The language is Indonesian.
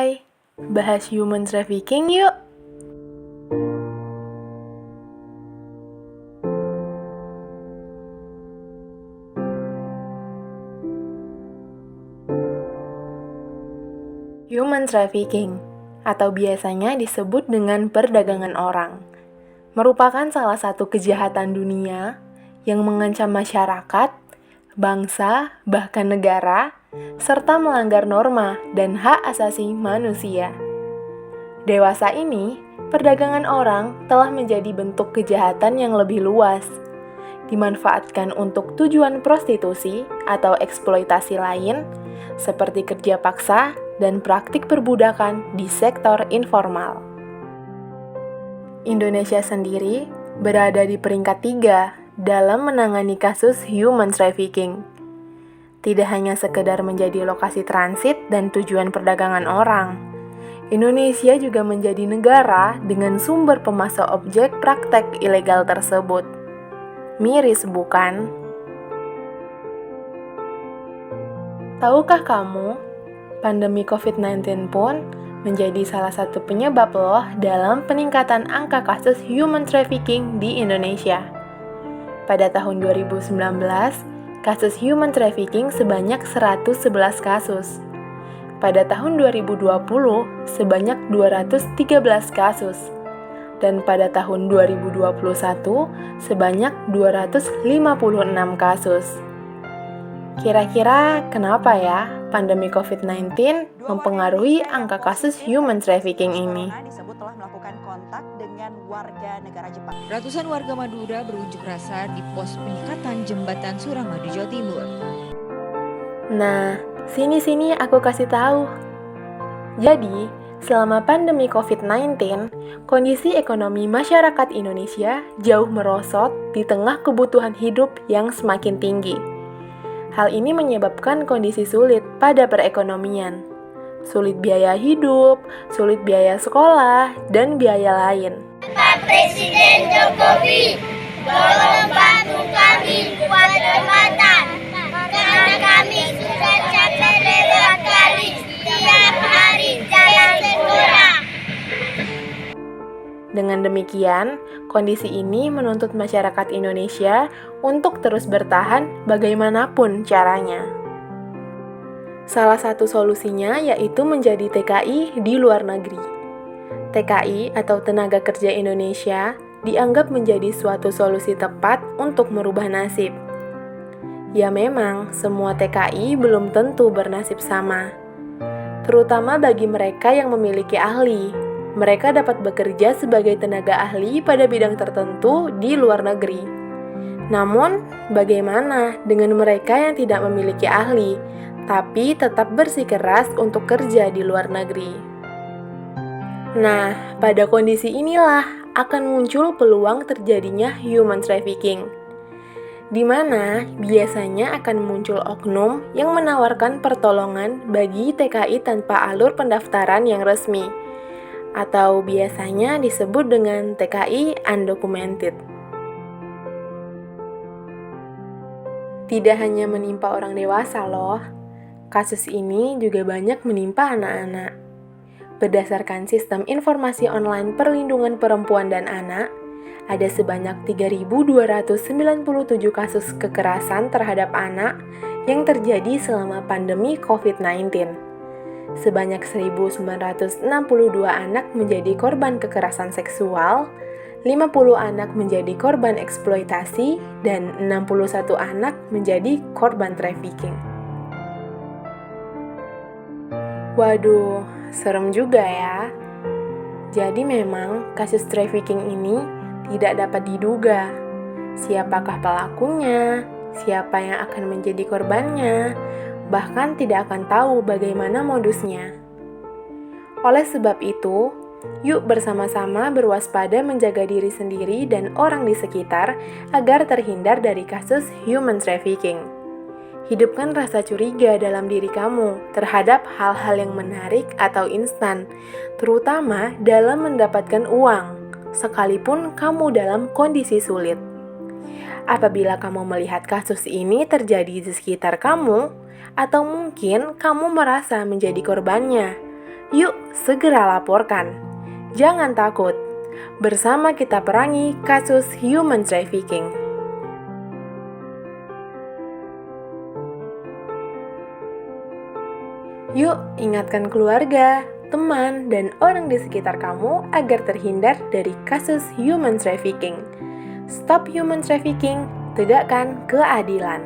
Hai, bahas human trafficking yuk. Human trafficking, atau biasanya disebut dengan perdagangan orang, merupakan salah satu kejahatan dunia yang mengancam masyarakat, bangsa, bahkan negara, serta melanggar norma dan hak asasi manusia. Dewasa ini, perdagangan orang telah menjadi bentuk kejahatan yang lebih luas, dimanfaatkan untuk tujuan prostitusi atau eksploitasi lain, seperti kerja paksa dan praktik perbudakan di sektor informal. Indonesia sendiri berada di peringkat 3 dalam menangani kasus human trafficking. Tidak hanya sekedar menjadi lokasi transit dan tujuan perdagangan orang, Indonesia juga menjadi negara dengan sumber pemasok objek praktek ilegal tersebut. Miris bukan? Tahukah kamu, pandemi COVID-19 pun menjadi salah satu penyebab loh dalam peningkatan angka kasus human trafficking di Indonesia. Pada tahun 2019, kasus human trafficking sebanyak 111 kasus. Pada tahun 2020, sebanyak 213 kasus. Dan pada tahun 2021, sebanyak 256 kasus. Kira-kira kenapa ya pandemi COVID-19 mempengaruhi angka kasus human trafficking ini? Disebut telah melakukan kontak dengan warga negara Jepang. Ratusan warga Madura berunjuk rasa di pos penyekatan jembatan Suramadu, Jawa Timur. Nah, sini aku kasih tahu. Jadi, selama pandemi COVID-19, kondisi ekonomi masyarakat Indonesia jauh merosot di tengah kebutuhan hidup yang semakin tinggi. Hal ini menyebabkan kondisi sulit pada perekonomian. Sulit biaya hidup, sulit biaya sekolah, dan biaya lain. Pak Presiden Jokowi, tolong bantu kami buat jembatan, karena kami sudah capek lewat kali setiap hari jalan kurang. Dengan demikian, kondisi ini menuntut masyarakat Indonesia untuk terus bertahan bagaimanapun caranya. Salah satu solusinya yaitu menjadi TKI di luar negeri. TKI atau Tenaga Kerja Indonesia dianggap menjadi suatu solusi tepat untuk merubah nasib. Ya memang, semua TKI belum tentu bernasib sama. Terutama bagi mereka yang memiliki ahli. Mereka dapat bekerja sebagai tenaga ahli pada bidang tertentu di luar negeri. Namun, bagaimana dengan mereka yang tidak memiliki ahli, tapi tetap bersikeras untuk kerja di luar negeri? Nah, pada kondisi inilah akan muncul peluang terjadinya human trafficking, di mana biasanya akan muncul oknum yang menawarkan pertolongan bagi TKI tanpa alur pendaftaran yang resmi, atau biasanya disebut dengan TKI undocumented. Tidak hanya menimpa orang dewasa loh, kasus ini juga banyak menimpa anak-anak. Berdasarkan Sistem Informasi Online Perlindungan Perempuan dan Anak, ada sebanyak 3.297 kasus kekerasan terhadap anak yang terjadi selama pandemi COVID-19. Sebanyak 1.962 anak menjadi korban kekerasan seksual, 50 anak menjadi korban eksploitasi, dan 61 anak menjadi korban trafficking. Waduh, serem juga ya. Jadi memang kasus trafficking ini tidak dapat diduga. Siapakah pelakunya? Siapa yang akan menjadi korbannya? Bahkan tidak akan tahu bagaimana modusnya. Oleh sebab itu, yuk bersama-sama berwaspada menjaga diri sendiri dan orang di sekitar agar terhindar dari kasus human trafficking. Hidupkan rasa curiga dalam diri kamu terhadap hal-hal yang menarik atau instan, terutama dalam mendapatkan uang, sekalipun kamu dalam kondisi sulit. Apabila kamu melihat kasus ini terjadi di sekitar kamu, atau mungkin kamu merasa menjadi korbannya, Yuk, segera laporkan. Jangan takut. Bersama kita perangi kasus human trafficking. Yuk, ingatkan keluarga, teman, dan orang di sekitar kamu agar terhindar dari kasus human trafficking. Stop human trafficking, tegakkan keadilan.